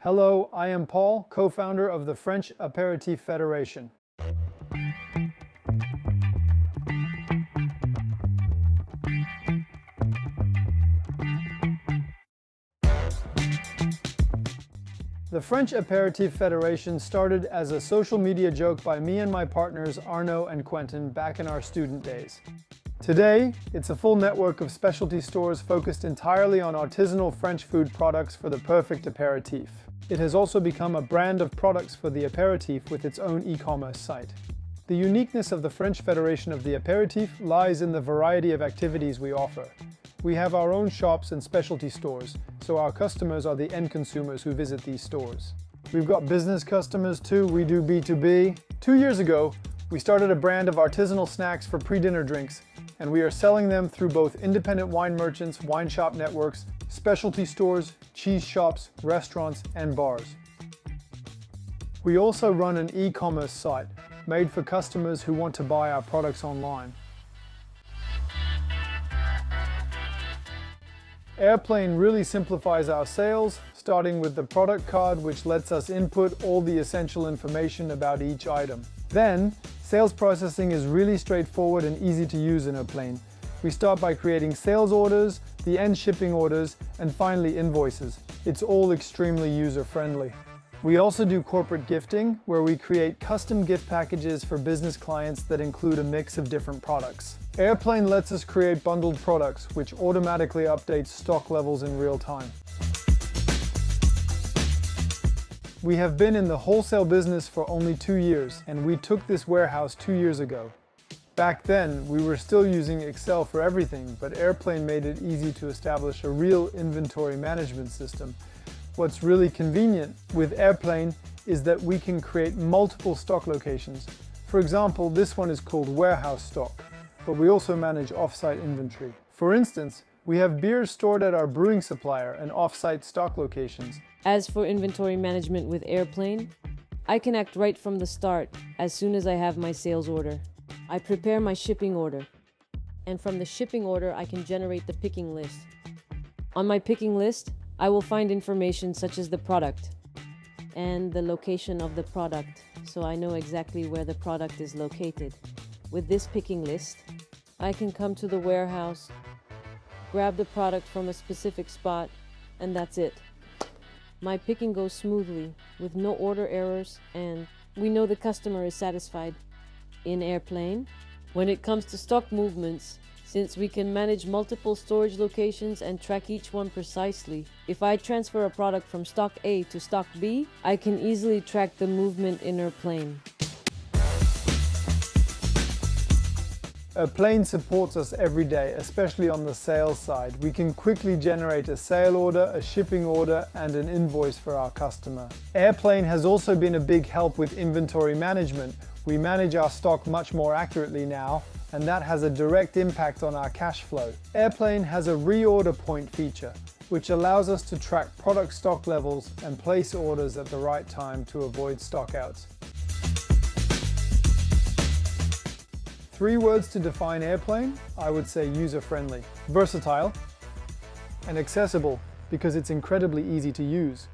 Hello, I am Paul, co-founder of the French Aperitif Federation. The French Aperitif Federation started as a social media joke by me and my partners Arnaud and Quentin back in our student days. Today, it's a full network of specialty stores focused entirely on artisanal French food products for the perfect aperitif. It has also become a brand of products for the aperitif with its own e-commerce site. The uniqueness of the French Federation of the Aperitif lies in the variety of activities we offer. We have our own shops and specialty stores, so our customers are the end consumers who visit these stores. We've got business customers too, we do B2B. 2 years ago, we started a brand of artisanal snacks for pre-dinner drinks, and we are selling them through both independent wine merchants, wine shop networks, specialty stores, cheese shops, restaurants, and bars. We also run an e-commerce site made for customers who want to buy our products online. Erplain really simplifies our sales, starting with the product card, which lets us input all the essential information about each item. Then, sales processing is really straightforward and easy to use in Erplain. We start by creating sales orders, the end shipping orders, and finally invoices. It's all extremely user-friendly. We also do corporate gifting, where we create custom gift packages for business clients that include a mix of different products. Erplain lets us create bundled products, which automatically updates stock levels in real time. We have been in the wholesale business for only 2 years, and we took this warehouse 2 years ago. Back then, we were still using Excel for everything, but Erplain made it easy to establish a real inventory management system. What's really convenient with Erplain is that we can create multiple stock locations. For example, this one is called warehouse stock, but we also manage off-site inventory. For instance, we have beers stored at our brewing supplier and off-site stock locations. As for inventory management with Erplain, I can act right from the start as soon as I have my sales order. I prepare my shipping order, and from the shipping order I can generate the picking list. On my picking list, I will find information such as the product and the location of the product, so I know exactly where the product is located. With this picking list, I can come to the warehouse, grab the product from a specific spot, and that's it. My picking goes smoothly, with no order errors, and we know the customer is satisfied. In Erplain, when it comes to stock movements, since we can manage multiple storage locations and track each one precisely, if I transfer a product from stock A to stock B, I can easily track the movement in Erplain. Erplain supports us every day, especially on the sales side. We can quickly generate a sale order, a shipping order, and an invoice for our customer. Erplain has also been a big help with inventory management. We manage our stock much more accurately now, and that has a direct impact on our cash flow. Erplain has a reorder point feature, which allows us to track product stock levels and place orders at the right time to avoid stockouts. 3 words to define Erplain, I would say user-friendly, versatile, and accessible because it's incredibly easy to use.